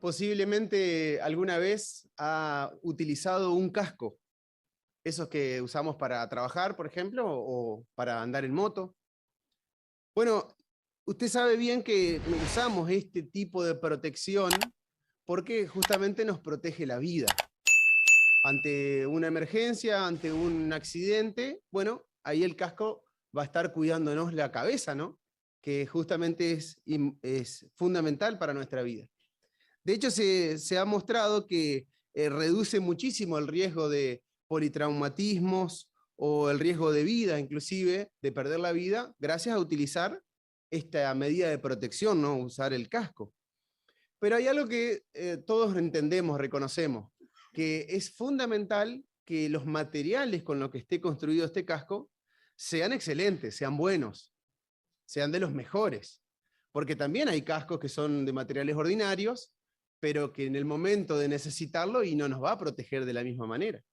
posiblemente alguna vez ha utilizado un casco, esos que usamos para trabajar, por ejemplo, o para andar en moto. Bueno, usted sabe bien que usamos este tipo de protección porque justamente nos protege la vida. Ante una emergencia, ante un accidente, bueno, ahí el casco va a estar cuidándonos la cabeza, ¿no? Que justamente es fundamental para nuestra vida. De hecho, se ha mostrado que reduce muchísimo el riesgo de politraumatismos o el riesgo de vida, inclusive, de perder la vida, gracias a utilizar esta medida de protección, ¿no? Usar el casco. Pero hay algo que todos entendemos, reconocemos, que es fundamental que los materiales con los que esté construido este casco sean excelentes, sean buenos, sean de los mejores. Porque también hay cascos que son de materiales ordinarios, pero que en el momento de necesitarlo y no nos va a proteger de la misma manera.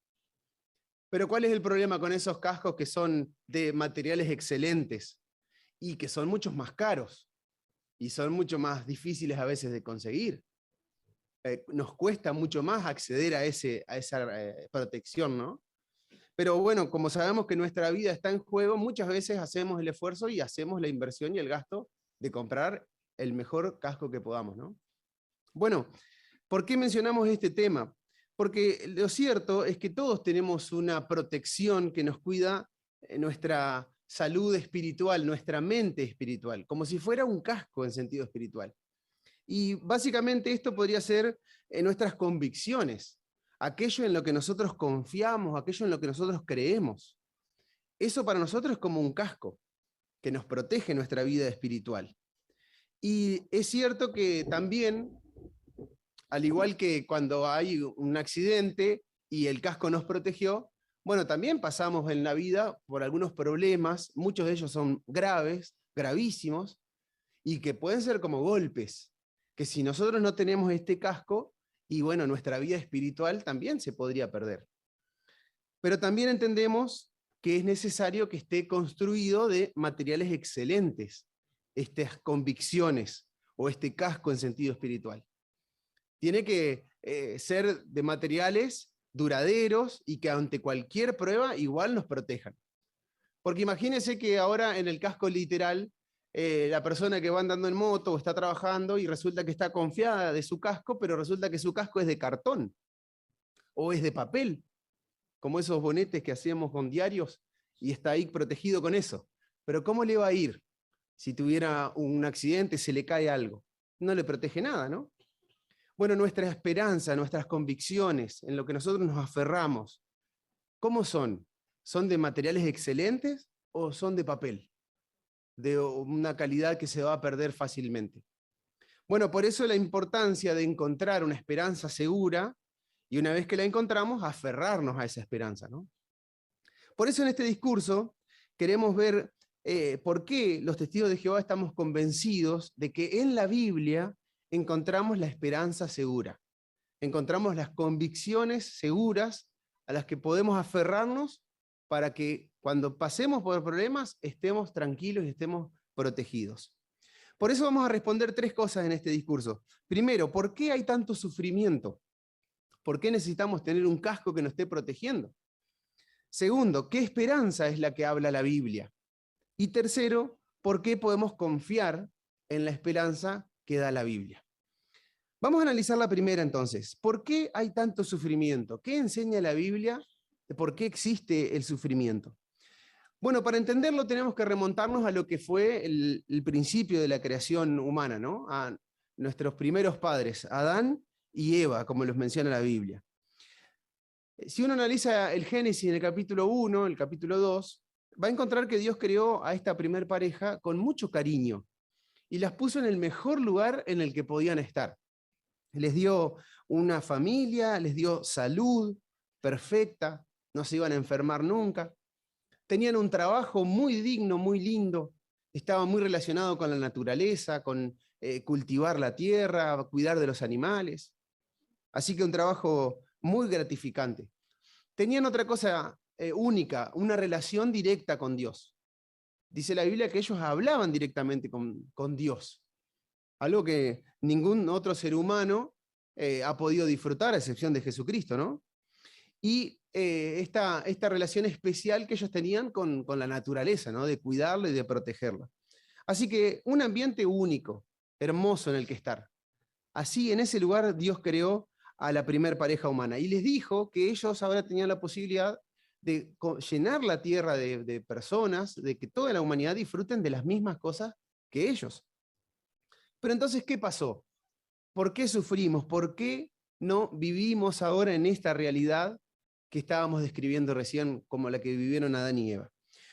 Pero ¿cuál es el problema con esos cascos que son de materiales excelentes y que son muchos más caros y son mucho más difíciles a veces de conseguir? Nos cuesta mucho más acceder a esa protección, ¿no? Pero bueno, como sabemos que nuestra vida está en juego, muchas veces hacemos el esfuerzo y hacemos la inversión y el gasto de comprar el mejor casco que podamos, ¿no? Bueno, ¿por qué mencionamos este tema? Porque lo cierto es que todos tenemos una protección que nos cuida nuestra salud espiritual, nuestra mente espiritual, como si fuera un casco en sentido espiritual. Y básicamente esto podría ser nuestras convicciones, aquello en lo que nosotros confiamos, aquello en lo que nosotros creemos. Eso para nosotros es como un casco que nos protege nuestra vida espiritual. Y es cierto que también, al igual que cuando hay un accidente y el casco nos protegió, bueno, también pasamos en la vida por algunos problemas, muchos de ellos son graves, gravísimos, y que pueden ser como golpes, que si nosotros no tenemos este casco, y bueno, nuestra vida espiritual también se podría perder. Pero también entendemos que es necesario que esté construido de materiales excelentes, estas convicciones o este casco en sentido espiritual. Tiene que ser de materiales duraderos y que ante cualquier prueba igual nos protejan. Porque imagínense que ahora en el casco literal, la persona que va andando en moto o está trabajando y resulta que está confiada de su casco, pero resulta que su casco es de cartón o es de papel, como esos bonetes que hacíamos con diarios y está ahí protegido con eso. Pero ¿cómo le va a ir si tuviera un accidente, se le cae algo? No le protege nada, ¿no? Bueno, nuestra esperanza, nuestras convicciones, en lo que nosotros nos aferramos, ¿cómo son? ¿Son de materiales excelentes o son de papel? De una calidad que se va a perder fácilmente. Bueno, por eso la importancia de encontrar una esperanza segura y una vez que la encontramos, aferrarnos a esa esperanza, ¿no? Por eso en este discurso queremos ver por qué los testigos de Jehová estamos convencidos de que en la Biblia encontramos la esperanza segura, encontramos las convicciones seguras a las que podemos aferrarnos para que cuando pasemos por problemas estemos tranquilos y estemos protegidos. Por eso vamos a responder tres cosas en este discurso. Primero, ¿por qué hay tanto sufrimiento? ¿Por qué necesitamos tener un casco que nos esté protegiendo? Segundo, ¿qué esperanza es la que habla la Biblia? Y tercero, ¿por qué podemos confiar en la esperanza que da la Biblia? Vamos a analizar la primera entonces. ¿Por qué hay tanto sufrimiento? ¿Qué enseña la Biblia de por qué existe el sufrimiento? Bueno, para entenderlo tenemos que remontarnos a lo que fue el principio de la creación humana, ¿no? A nuestros primeros padres, Adán y Eva, como los menciona la Biblia. Si uno analiza el Génesis en el capítulo 1, el capítulo 2, va a encontrar que Dios creó a esta primer pareja con mucho cariño y las puso en el mejor lugar en el que podían estar. Les dio una familia, les dio salud perfecta, no se iban a enfermar nunca. Tenían un trabajo muy digno, muy lindo, estaba muy relacionado con la naturaleza, con cultivar la tierra, cuidar de los animales. Así que un trabajo muy gratificante. Tenían otra cosa única, una relación directa con Dios. Dice la Biblia que ellos hablaban directamente con Dios, algo que ningún otro ser humano ha podido disfrutar, a excepción de Jesucristo, ¿no? Y esta relación especial que ellos tenían con la naturaleza, ¿no? De cuidarla y de protegerla. Así que un ambiente único, hermoso en el que estar. Así, en ese lugar, Dios creó a la primer pareja humana y les dijo que ellos ahora tenían la posibilidad de llenar la tierra de personas, de que toda la humanidad disfruten de las mismas cosas que ellos. Pero entonces, ¿qué pasó? ¿Por qué sufrimos? ¿Por qué no vivimos ahora en esta realidad que estábamos describiendo recién como la que vivieron Adán y Eva?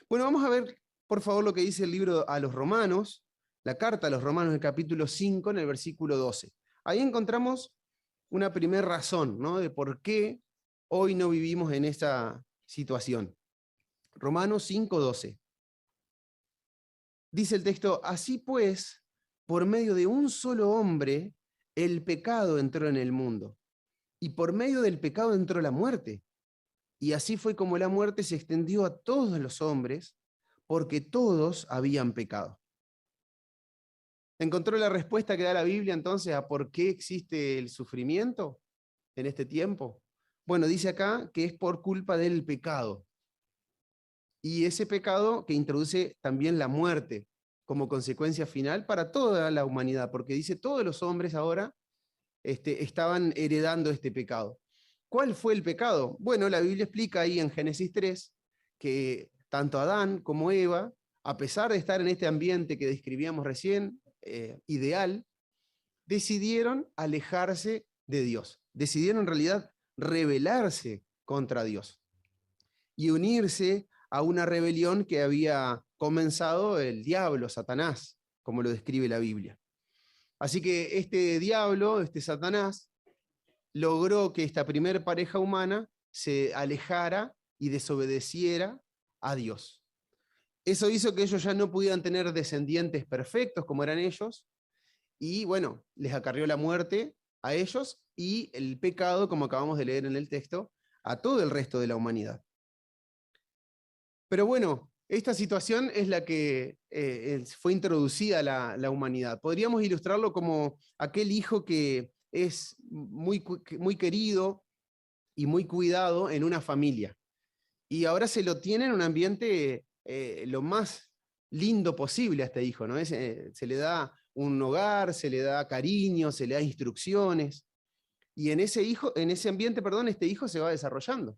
Bueno, vamos a ver, por favor, lo que dice el libro a los Romanos, la carta a los Romanos, en el capítulo 5, en el versículo 12. Ahí encontramos una primera razón, ¿no? De por qué hoy no vivimos en esa situación. Romanos 5, 12. Dice el texto, así pues, por medio de un solo hombre, el pecado entró en el mundo, y por medio del pecado entró la muerte. Y así fue como la muerte se extendió a todos los hombres, porque todos habían pecado. ¿Encontró la respuesta que da la Biblia entonces a por qué existe el sufrimiento en este tiempo? Bueno, dice acá que es por culpa del pecado. Y ese pecado que introduce también la muerte como consecuencia final para toda la humanidad, porque dice todos los hombres ahora estaban heredando este pecado. ¿Cuál fue el pecado? Bueno, la Biblia explica ahí en Génesis 3 que tanto Adán como Eva, a pesar de estar en este ambiente que describíamos recién, ideal, decidieron alejarse de Dios. Decidieron en realidad rebelarse contra Dios y unirse a una rebelión que había comenzado el diablo, Satanás, como lo describe la Biblia. Así que este diablo, este Satanás, logró que esta primer pareja humana se alejara y desobedeciera a Dios. Eso hizo que ellos ya no pudieran tener descendientes perfectos como eran ellos, y bueno, les acarrió la muerte a ellos y el pecado, como acabamos de leer en el texto, a todo el resto de la humanidad. Pero bueno, esta situación es la que fue introducida a la humanidad. Podríamos ilustrarlo como aquel hijo que es muy querido y muy cuidado en una familia. Y ahora se lo tiene en un ambiente lo más lindo posible a este hijo, ¿no? Se le da un hogar, se le da cariño, se le da instrucciones. Y en ese ambiente, perdón, este hijo se va desarrollando.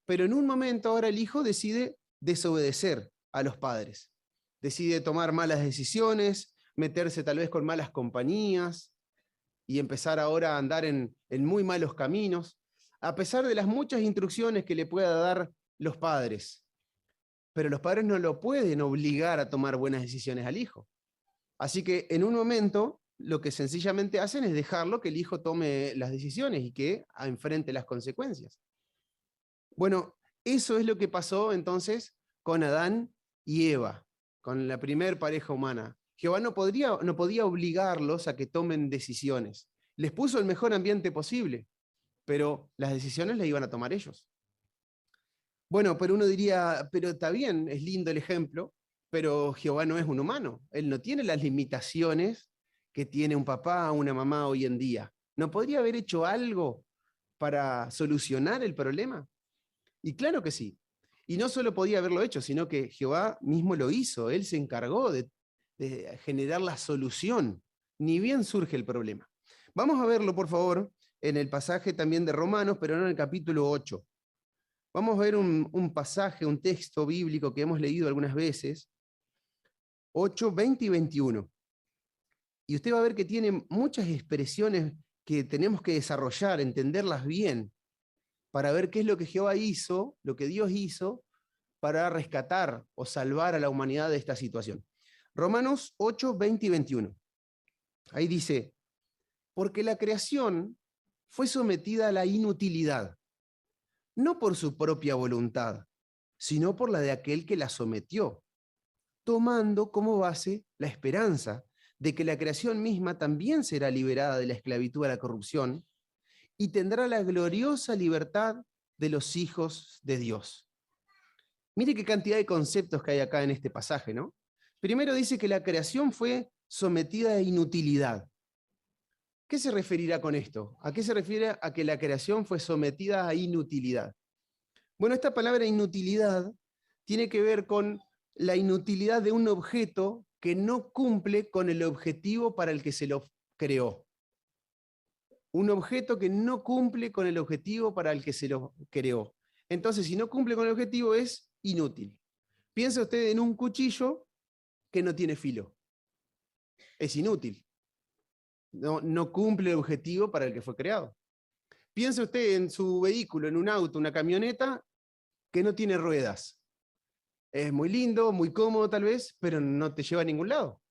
Pero en un momento ahora el hijo decide desobedecer a los padres. Decide tomar malas decisiones, meterse tal vez con malas compañías y empezar ahora a andar en muy malos caminos, a pesar de las muchas instrucciones que le pueda dar los padres. Pero los padres no lo pueden obligar a tomar buenas decisiones al hijo. Así que en un momento lo que sencillamente hacen es dejarlo que el hijo tome las decisiones y que enfrente las consecuencias. Bueno, eso es lo que pasó entonces con Adán y Eva, con la primer pareja humana. Jehová no podía obligarlos a que tomen decisiones. Les puso el mejor ambiente posible, pero las decisiones las iban a tomar ellos. Bueno, pero uno diría, pero está bien, es lindo el ejemplo, pero Jehová no es un humano. Él no tiene las limitaciones que tiene un papá o una mamá hoy en día. ¿No podría haber hecho algo para solucionar el problema? Y claro que sí. Y no solo podía haberlo hecho, sino que Jehová mismo lo hizo. Él se encargó de generar la solución. Ni bien surge el problema. Vamos a verlo, por favor, en el pasaje también de Romanos, pero no en el capítulo 8. Vamos a ver un pasaje, un texto bíblico que hemos leído algunas veces, 8, 20 y 21. Y usted va a ver que tiene muchas expresiones que tenemos que desarrollar, entenderlas bien, para ver qué es lo que Jehová hizo, lo que Dios hizo, para rescatar o salvar a la humanidad de esta situación. Romanos 8, 20 y 21. Ahí dice, porque la creación fue sometida a la inutilidad, no por su propia voluntad, sino por la de aquel que la sometió, tomando como base la esperanza de que la creación misma también será liberada de la esclavitud a la corrupción y tendrá la gloriosa libertad de los hijos de Dios. Mire qué cantidad de conceptos que hay acá en este pasaje, ¿no? Primero dice que la creación fue sometida a inutilidad. ¿Qué se referirá con esto? ¿A qué se refiere a que la creación fue sometida a inutilidad? Bueno, esta palabra inutilidad tiene que ver con la inutilidad de un objeto que no cumple con el objetivo para el que se lo creó. Un objeto que no cumple con el objetivo para el que se lo creó. Entonces, si no cumple con el objetivo, es inútil. Piensa usted en un cuchillo que no tiene filo. Es inútil. No cumple el objetivo para el que fue creado. Piense usted en su vehículo, en un auto, una camioneta que no tiene ruedas. Es muy lindo, muy cómodo tal vez, pero no te lleva a ningún lado.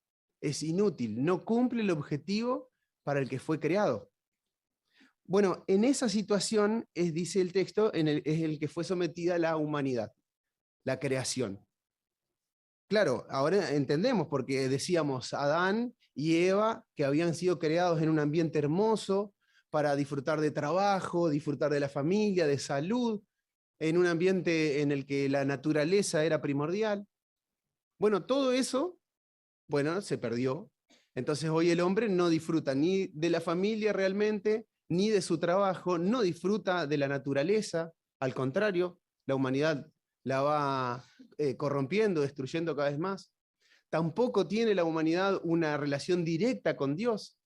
Es inútil, no cumple el objetivo para el que fue creado. Bueno, en esa situación, dice el texto, es el que fue sometida la humanidad, la creación. Claro, ahora entendemos porque decíamos Adán y Eva que habían sido creados en un ambiente hermoso para disfrutar de trabajo, disfrutar de la familia, de salud, en un ambiente en el que la naturaleza era primordial. Bueno, todo eso, bueno, se perdió. Entonces hoy el hombre no disfruta ni de la familia realmente, ni de su trabajo, no disfruta de la naturaleza, al contrario, la humanidad la va corrompiendo, destruyendo cada vez más. Tampoco tiene la humanidad una relación directa con Dios.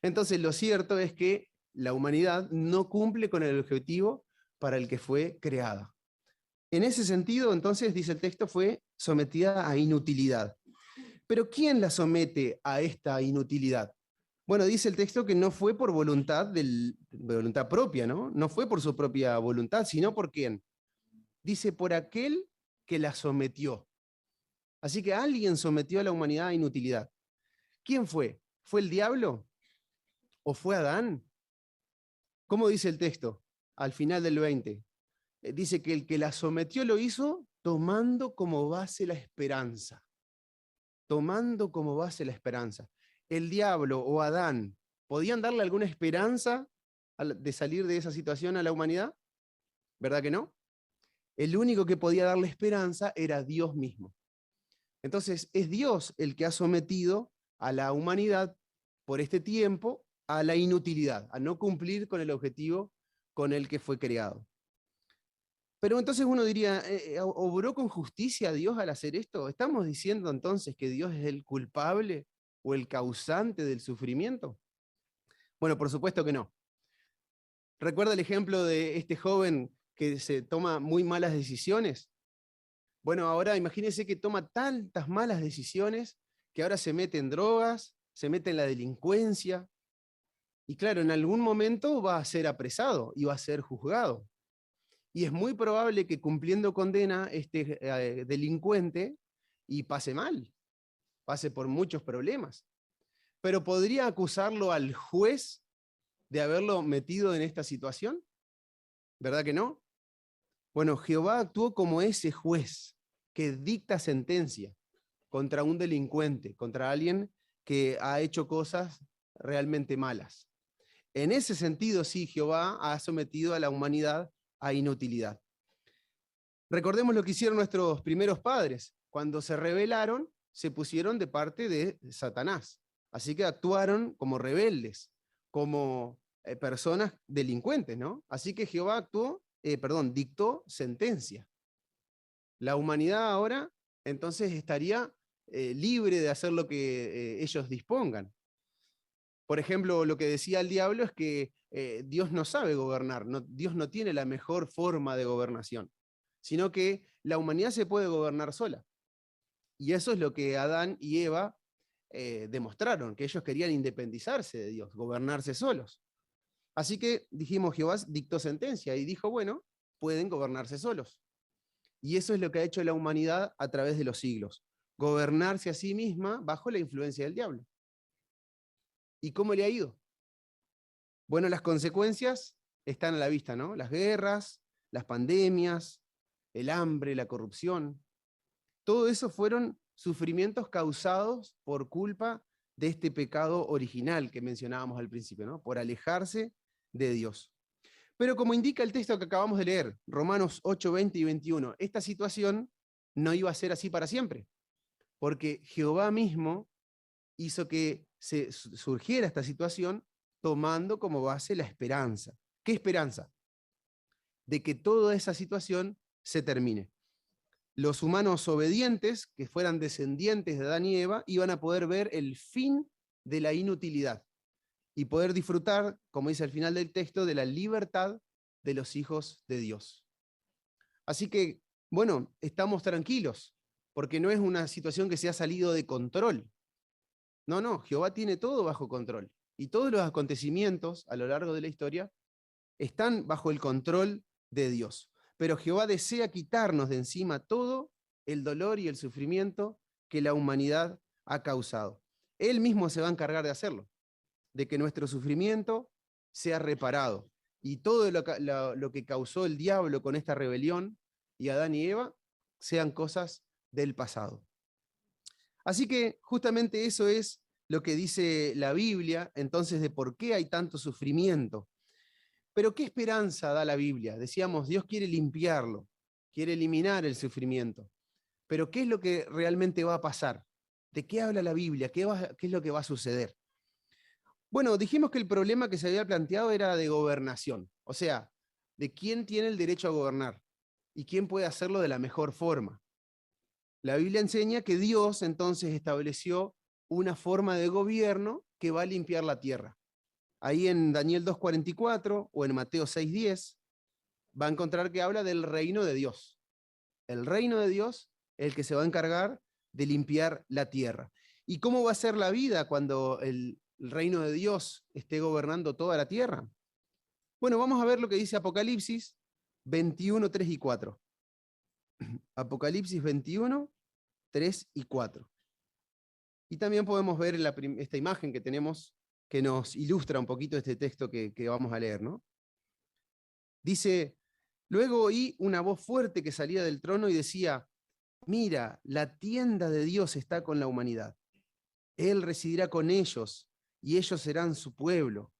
Entonces lo cierto es que la humanidad no cumple con el objetivo para el que fue creada. En ese sentido, entonces, dice el texto, fue sometida a inutilidad. Pero ¿quién la somete a esta inutilidad? Bueno, dice el texto que no fue por voluntad propia, ¿no? No fue por su propia voluntad, sino por quién. Dice, por aquel que la sometió. Así que alguien sometió a la humanidad a inutilidad. ¿Quién fue? ¿Fue el diablo? ¿O fue Adán? ¿Cómo dice el texto? Al final del 20. Dice que el que la sometió lo hizo tomando como base la esperanza. Tomando como base la esperanza. El diablo o Adán, ¿podían darle alguna esperanza de salir de esa situación a la humanidad? ¿Verdad que no? El único que podía darle esperanza era Dios mismo. Entonces, es Dios el que ha sometido a la humanidad por este tiempo a la inutilidad, a no cumplir con el objetivo con el que fue creado. Pero entonces uno diría, ¿obró con justicia Dios al hacer esto? ¿Estamos diciendo entonces que Dios es el culpable o el causante del sufrimiento? Bueno, por supuesto que no. ¿Recuerda el ejemplo de este joven que se toma muy malas decisiones? Bueno, ahora imagínese que toma tantas malas decisiones que ahora se mete en drogas, se mete en la delincuencia, y claro, en algún momento va a ser apresado y va a ser juzgado. Y es muy probable que cumpliendo condena este delincuente y pase mal, pase por muchos problemas. Pero ¿podría acusarlo al juez de haberlo metido en esta situación? ¿Verdad que no? Bueno, Jehová actuó como ese juez que dicta sentencia contra un delincuente, contra alguien que ha hecho cosas realmente malas. En ese sentido, sí, Jehová ha sometido a la humanidad a inutilidad. Recordemos lo que hicieron nuestros primeros padres. Cuando se rebelaron, se pusieron de parte de Satanás. Así que actuaron como rebeldes, como personas delincuentes, ¿no? Así que Jehová dictó sentencia. La humanidad ahora, entonces, estaría libre de hacer lo que ellos dispongan. Por ejemplo, lo que decía el diablo es que Dios no sabe gobernar, Dios no tiene la mejor forma de gobernación, sino que la humanidad se puede gobernar sola. Y eso es lo que Adán y Eva demostraron, que ellos querían independizarse de Dios, gobernarse solos. Así que dijimos, Jehová dictó sentencia y dijo, bueno, pueden gobernarse solos. Y eso es lo que ha hecho la humanidad a través de los siglos, gobernarse a sí misma bajo la influencia del diablo. ¿Y cómo le ha ido? Bueno, las consecuencias están a la vista, ¿no? Las guerras, las pandemias, el hambre, la corrupción. Todo eso fueron sufrimientos causados por culpa de este pecado original que mencionábamos al principio, ¿no? Por alejarse de Dios. Pero como indica el texto que acabamos de leer, Romanos 8, 20 y 21, esta situación no iba a ser así para siempre, porque Jehová mismo hizo que surgiera esta situación tomando como base la esperanza. ¿Qué esperanza? De que toda esa situación se termine. Los humanos obedientes, que fueran descendientes de Adán y Eva, iban a poder ver el fin de la inutilidad y poder disfrutar, como dice al final del texto, de la libertad de los hijos de Dios. Así que, bueno, estamos tranquilos, porque no es una situación que se ha salido de control. No, no, Jehová tiene todo bajo control. Y todos los acontecimientos a lo largo de la historia están bajo el control de Dios. Pero Jehová desea quitarnos de encima todo el dolor y el sufrimiento que la humanidad ha causado. Él mismo se va a encargar de hacerlo, de que nuestro sufrimiento sea reparado. Y todo lo que causó el diablo con esta rebelión y Adán y Eva sean cosas del pasado. Así que justamente eso es lo que dice la Biblia, entonces, de por qué hay tanto sufrimiento. Pero ¿qué esperanza da la Biblia? Decíamos, Dios quiere limpiarlo, quiere eliminar el sufrimiento. Pero ¿qué es lo que realmente va a pasar? ¿De qué habla la Biblia? ¿Qué es lo que va a suceder? Bueno, dijimos que el problema que se había planteado era de gobernación, o sea, de quién tiene el derecho a gobernar y quién puede hacerlo de la mejor forma. La Biblia enseña que Dios entonces estableció una forma de gobierno que va a limpiar la tierra. Ahí en Daniel 2:44 o en Mateo 6:10 va a encontrar que habla del reino de Dios. El reino de Dios es el que se va a encargar de limpiar la tierra. ¿Y cómo va a ser la vida cuando el reino de Dios esté gobernando toda la tierra? Bueno, vamos a ver lo que dice Apocalipsis 21, 3 y 4. Apocalipsis 21, 3 y 4. Y también podemos ver esta imagen que tenemos que nos ilustra un poquito este texto que vamos a leer, ¿no? Dice, luego oí una voz fuerte que salía del trono y decía, mira, la tienda de Dios está con la humanidad. Él residirá con ellos y ellos serán su pueblo.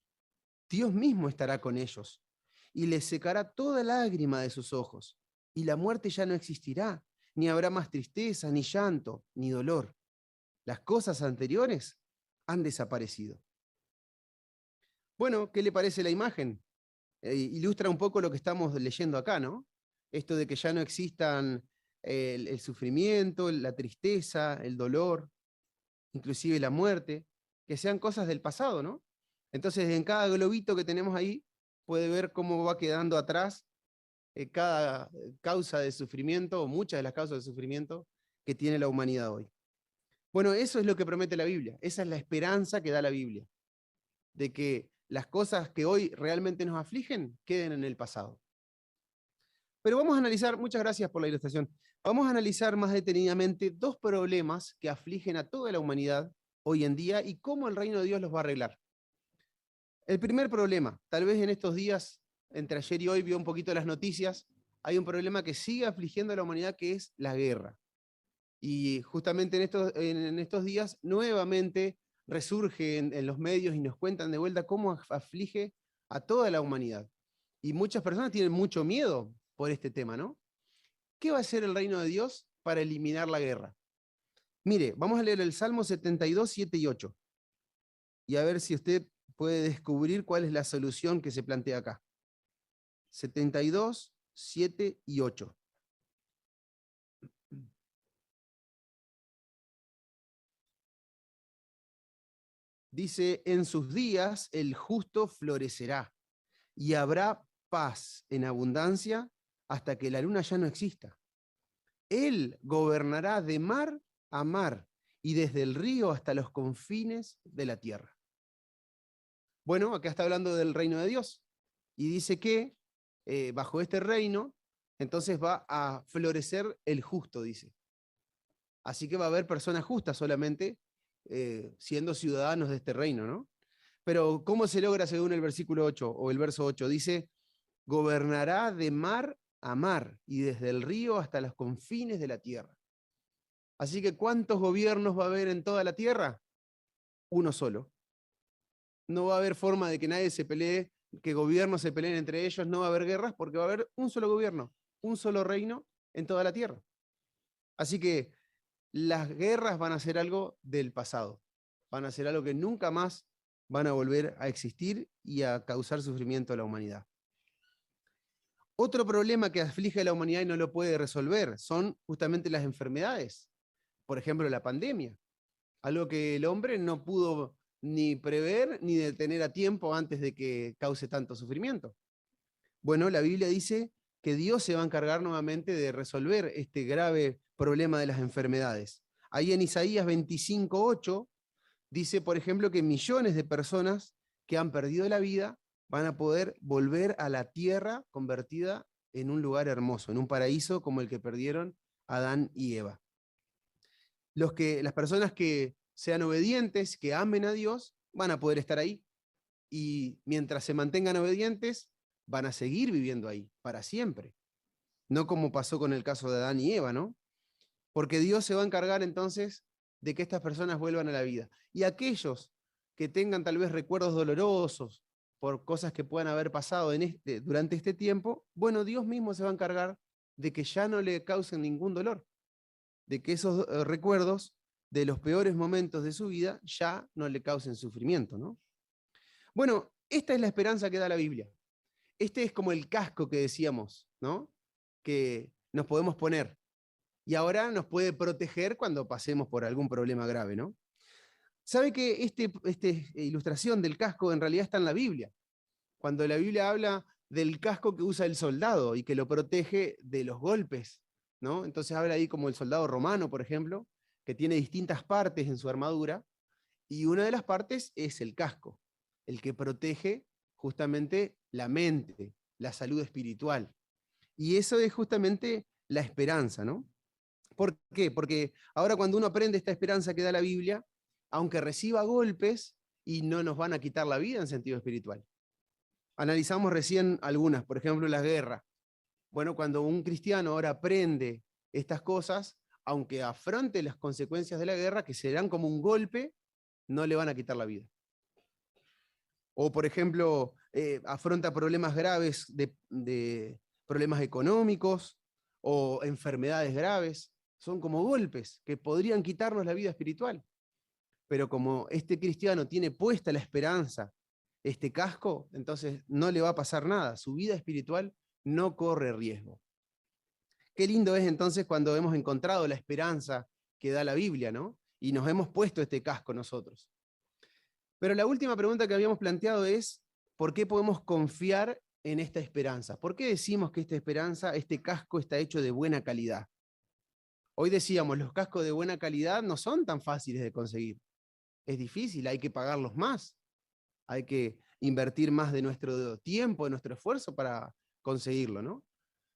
Dios mismo estará con ellos y les secará toda lágrima de sus ojos. Y la muerte ya no existirá, ni habrá más tristeza, ni llanto, ni dolor. Las cosas anteriores han desaparecido. Bueno, ¿qué le parece la imagen? Ilustra un poco lo que estamos leyendo acá, ¿no? Esto de que ya no existan el sufrimiento, la tristeza, el dolor, inclusive la muerte, que sean cosas del pasado, ¿no? Entonces, en cada globito que tenemos ahí, puede ver cómo va quedando atrás cada causa de sufrimiento, o muchas de las causas de sufrimiento que tiene la humanidad hoy. Bueno, eso es lo que promete la Biblia, esa es la esperanza que da la Biblia, de que las cosas que hoy realmente nos afligen queden en el pasado. Pero vamos a analizar, muchas gracias por la ilustración, vamos a analizar más detenidamente dos problemas que afligen a toda la humanidad hoy en día y cómo el reino de Dios los va a arreglar. El primer problema, tal vez en estos días, entre ayer y hoy, vio un poquito las noticias, hay un problema que sigue afligiendo a la humanidad que es la guerra. Y justamente en estos días nuevamente resurge en los medios y nos cuentan de vuelta cómo aflige a toda la humanidad. Y muchas personas tienen mucho miedo por este tema, ¿no? ¿Qué va a hacer el reino de Dios para eliminar la guerra? Mire, vamos a leer el Salmo 72, 7 y 8. Y a ver si usted puede descubrir cuál es la solución que se plantea acá. 72, 7 y 8. Dice, en sus días el justo florecerá y habrá paz en abundancia hasta que la luna ya no exista. Él gobernará de mar a mar y desde el río hasta los confines de la tierra. Bueno, acá está hablando del reino de Dios y dice que bajo este reino entonces va a florecer el justo, dice. Así que va a haber personas justas solamente siendo ciudadanos de este reino, ¿no? Pero ¿cómo se logra según el versículo 8 o el verso 8? Dice, gobernará de mar a mar y desde el río hasta los confines de la tierra. Así que ¿cuántos gobiernos va a haber en toda la tierra? Uno solo. No va a haber forma de que nadie se pelee, que gobiernos se peleen entre ellos, no va a haber guerras porque va a haber un solo gobierno, un solo reino en toda la tierra. Así que las guerras van a ser algo del pasado. van a ser algo que nunca más van a volver a existir y a causar sufrimiento a la humanidad. Otro problema que aflige a la humanidad y no lo puede resolver son justamente las enfermedades. Por ejemplo, la pandemia. Algo que el hombre no pudo ni prever ni detener a tiempo antes de que cause tanto sufrimiento. Bueno, la Biblia dice que Dios se va a encargar nuevamente de resolver este grave problema de las enfermedades. Ahí en Isaías 25:8 dice, por ejemplo, que millones de personas que han perdido la vida van a poder volver a la tierra convertida en un lugar hermoso, en un paraíso como el que perdieron Adán y Eva. Las personas que sean obedientes, que amen a Dios, van a poder estar ahí. Y mientras se mantengan obedientes, van a seguir viviendo ahí, para siempre. No como pasó con el caso de Adán y Eva, ¿no? Porque Dios se va a encargar entonces de que estas personas vuelvan a la vida. Y aquellos que tengan tal vez recuerdos dolorosos por cosas que puedan haber pasado durante este tiempo, bueno, Dios mismo se va a encargar de que ya no le causen ningún dolor, de que esos recuerdos de los peores momentos de su vida ya no le causen sufrimiento, ¿no? Bueno, esta es la esperanza que da la Biblia. Este es como el casco que decíamos, ¿no? Que nos podemos poner. Y ahora nos puede proteger cuando pasemos por algún problema grave, ¿no? ¿Sabe que esta ilustración del casco en realidad está en la Biblia? Cuando la Biblia habla del casco que usa el soldado y que lo protege de los golpes, ¿no? Entonces habla ahí como el soldado romano, por ejemplo, que tiene distintas partes en su armadura, y una de las partes es el casco, el que protege justamente la mente, la salud espiritual. Y eso es justamente la esperanza, ¿no? ¿Por qué? Porque ahora cuando uno aprende esta esperanza que da la Biblia, aunque reciba golpes, y no nos van a quitar la vida en sentido espiritual. Analizamos recién algunas, por ejemplo, la guerra. Bueno, cuando un cristiano ahora aprende estas cosas, aunque afronte las consecuencias de la guerra, que serán como un golpe, no le van a quitar la vida. O, por ejemplo, afronta problemas graves de problemas económicos o enfermedades graves. Son como golpes que podrían quitarnos la vida espiritual. Pero como este cristiano tiene puesta la esperanza, este casco, entonces no le va a pasar nada. Su vida espiritual no corre riesgo. Qué lindo es entonces cuando hemos encontrado la esperanza que da la Biblia, ¿no? Y nos hemos puesto este casco nosotros. Pero la última pregunta que habíamos planteado es, ¿por qué podemos confiar en esta esperanza? ¿Por qué decimos que esta esperanza, este casco está hecho de buena calidad? Hoy decíamos, los cascos de buena calidad no son tan fáciles de conseguir. Es difícil, hay que pagarlos más. Hay que invertir más de nuestro tiempo, de nuestro esfuerzo para conseguirlo, ¿no?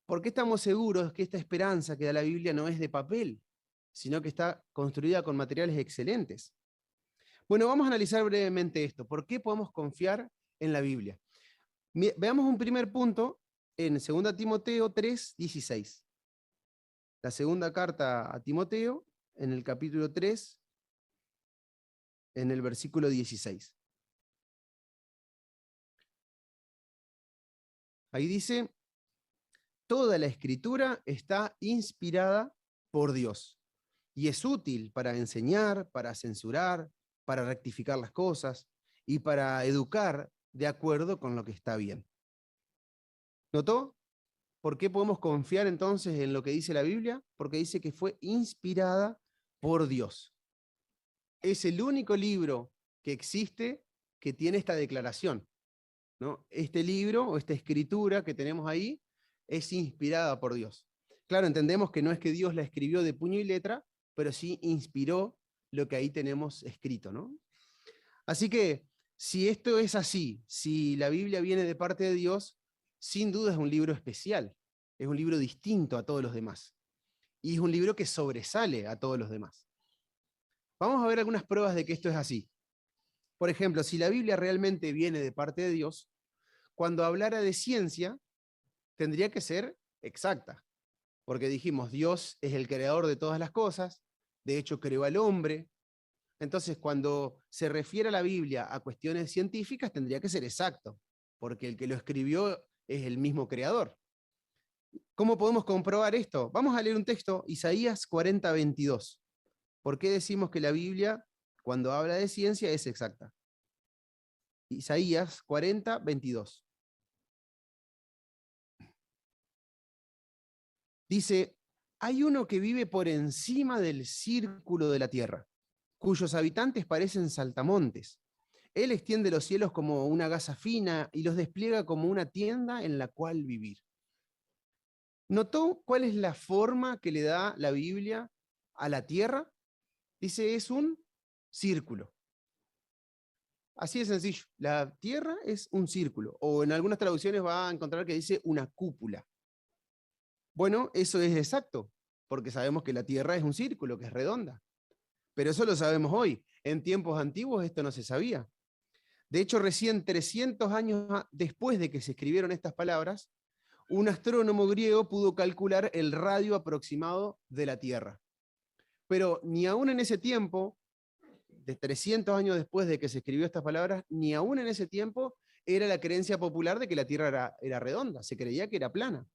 ¿Por qué estamos seguros que esta esperanza que da la Biblia no es de papel, sino que está construida con materiales excelentes? Bueno, vamos a analizar brevemente esto. ¿Por qué podemos confiar en la Biblia? Veamos un primer punto en 2 Timoteo 3:16. La segunda carta a Timoteo, en el capítulo 3, en el versículo 16. Ahí dice, toda la escritura está inspirada por Dios y es útil para enseñar, para censurar, para rectificar las cosas y para educar de acuerdo con lo que está bien. ¿Notó? ¿Por qué podemos confiar entonces en lo que dice la Biblia? Porque dice que fue inspirada por Dios. Es el único libro que existe que tiene esta declaración, ¿no? Este libro o esta escritura que tenemos ahí es inspirada por Dios. Claro, entendemos que no es que Dios la escribió de puño y letra, pero sí inspiró lo que ahí tenemos escrito, ¿no? Así que, si esto es así, si la Biblia viene de parte de Dios, sin duda es un libro especial, es un libro distinto a todos los demás, y es un libro que sobresale a todos los demás. Vamos a ver algunas pruebas de que esto es así. Por ejemplo, si la Biblia realmente viene de parte de Dios, cuando hablara de ciencia, tendría que ser exacta, porque dijimos, Dios es el creador de todas las cosas, de hecho creó al hombre. Entonces, cuando se refiere a la Biblia a cuestiones científicas, tendría que ser exacto, porque el que lo escribió es el mismo creador. ¿Cómo podemos comprobar esto? Vamos a leer un texto, Isaías 40:22. ¿Por qué decimos que la Biblia Cuando habla de ciencia es exacta. Isaías 40, 22. Dice, hay uno que vive por encima del círculo de la tierra, cuyos habitantes parecen saltamontes. Él extiende los cielos como una gasa fina y los despliega como una tienda en la cual vivir. ¿Notó cuál es la forma que le da la Biblia a la tierra? Dice, es un círculo. Así de sencillo. La tierra es un círculo. O en algunas traducciones va a encontrar que dice una cúpula. Bueno, eso es exacto, porque sabemos que la tierra es un círculo, que es redonda. Pero eso lo sabemos hoy. En tiempos antiguos esto no se sabía. De hecho, recién 300 años después de que se escribieron estas palabras, un astrónomo griego pudo calcular el radio aproximado de la Tierra. Pero ni aún en ese tiempo, de 300 años después de que se escribió estas palabras, ni aún en ese tiempo era la creencia popular de que la Tierra era redonda, se creía que era plana.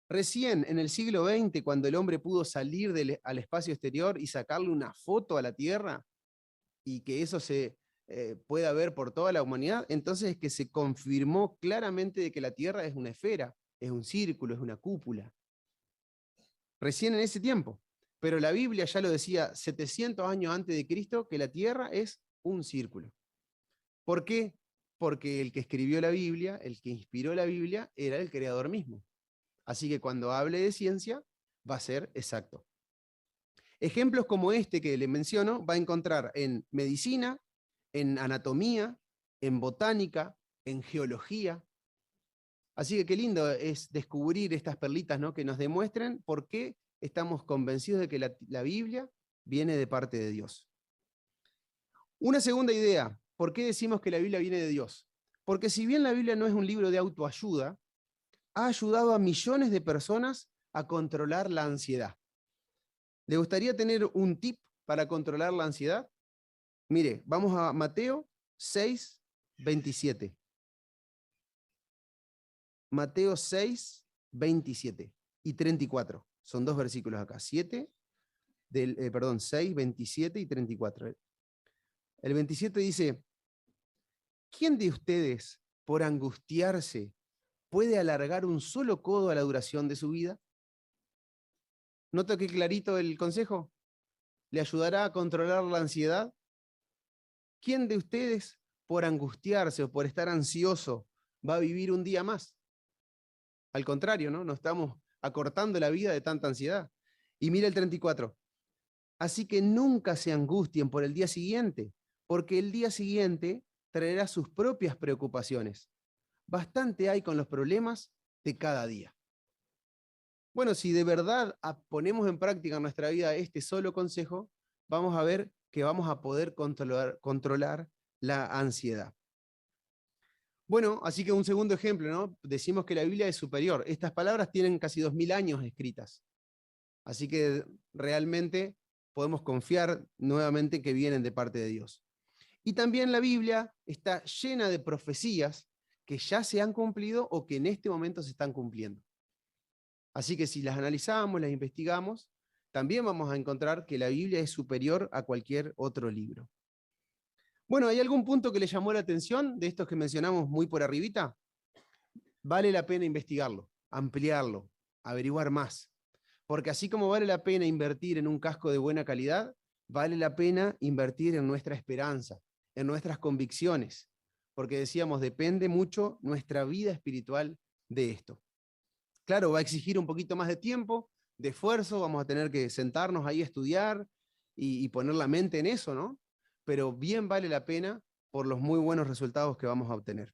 Recién en el siglo XX, cuando el hombre pudo salir al espacio exterior y sacarle una foto a la Tierra, y que eso se pueda ver por toda la humanidad, entonces es que se confirmó claramente de que la Tierra es una esfera, es un círculo, es una cúpula. Recién en ese tiempo. Pero la Biblia ya lo decía 700 años antes de Cristo, que la Tierra es un círculo. ¿Por qué? Porque el que escribió la Biblia, el que inspiró la Biblia, era el creador mismo. Así que cuando hable de ciencia, va a ser exacto. Ejemplos como este que le menciono va a encontrar en medicina, en anatomía, en botánica, en geología. Así que qué lindo es descubrir estas perlitas, ¿no?, que nos demuestren por qué estamos convencidos de que la Biblia viene de parte de Dios. Una segunda idea, ¿por qué decimos que la Biblia viene de Dios? Porque si bien la Biblia no es un libro de autoayuda, ha ayudado a millones de personas a controlar la ansiedad. ¿Le gustaría tener un tip para controlar la ansiedad? Mire, vamos a Mateo 6, 27. Mateo 6, 27 y 34. Son dos versículos acá. 6, 27 y 34. El 27 dice, ¿quién de ustedes, por angustiarse, puede alargar un solo codo a la duración de su vida? ¿Nota qué clarito el consejo? ¿Le ayudará a controlar la ansiedad? ¿Quién de ustedes, por angustiarse o por estar ansioso, va a vivir un día más? Al contrario, ¿no? Nos estamos acortando la vida de tanta ansiedad. Y mira el 34. Así que nunca se angustien por el día siguiente, porque el día siguiente traerá sus propias preocupaciones. Bastante hay con los problemas de cada día. Bueno, si de verdad ponemos en práctica en nuestra vida este solo consejo, vamos a ver que vamos a poder controlar la ansiedad. Bueno, así que un segundo ejemplo, ¿no? Decimos que la Biblia es superior. Estas palabras tienen casi 2000 años escritas. Así que realmente podemos confiar nuevamente que vienen de parte de Dios. Y también la Biblia está llena de profecías que ya se han cumplido o que en este momento se están cumpliendo. Así que si las analizamos, las investigamos, también vamos a encontrar que la Biblia es superior a cualquier otro libro. Bueno, ¿hay algún punto que le llamó la atención de estos que mencionamos muy por arribita? Vale la pena investigarlo, ampliarlo, averiguar más. Porque así como vale la pena invertir en un casco de buena calidad, vale la pena invertir en nuestra esperanza, en nuestras convicciones. Porque decíamos, depende mucho nuestra vida espiritual de esto. Claro, va a exigir un poquito más de tiempo, de esfuerzo, vamos a tener que sentarnos ahí a estudiar y poner la mente en eso, ¿no? Pero bien vale la pena por los muy buenos resultados que vamos a obtener.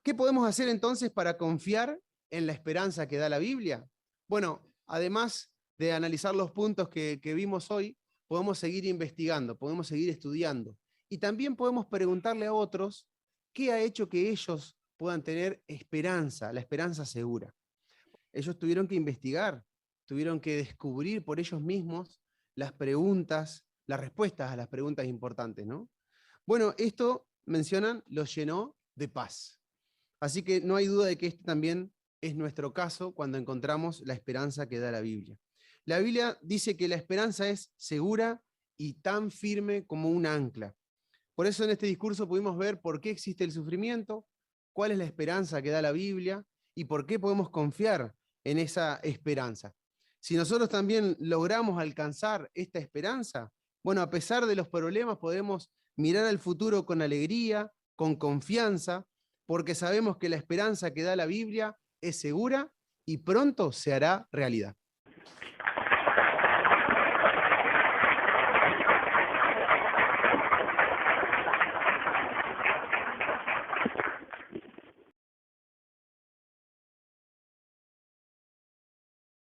¿Qué podemos hacer entonces para confiar en la esperanza que da la Biblia? Bueno, además de analizar los puntos que vimos hoy, podemos seguir investigando, podemos seguir estudiando y también podemos preguntarle a otros qué ha hecho que ellos puedan tener esperanza, la esperanza segura. Ellos tuvieron que investigar, tuvieron que descubrir por ellos mismos las preguntas, las respuestas a las preguntas importantes, ¿no? Bueno, esto, mencionan, los llenó de paz. Así que no hay duda de que este también es nuestro caso cuando encontramos la esperanza que da la Biblia. La Biblia dice que la esperanza es segura y tan firme como un ancla. Por eso en este discurso pudimos ver por qué existe el sufrimiento, cuál es la esperanza que da la Biblia y por qué podemos confiar en esa esperanza. Si nosotros también logramos alcanzar esta esperanza, bueno, a pesar de los problemas podemos mirar al futuro con alegría, con confianza, porque sabemos que la esperanza que da la Biblia es segura y pronto se hará realidad.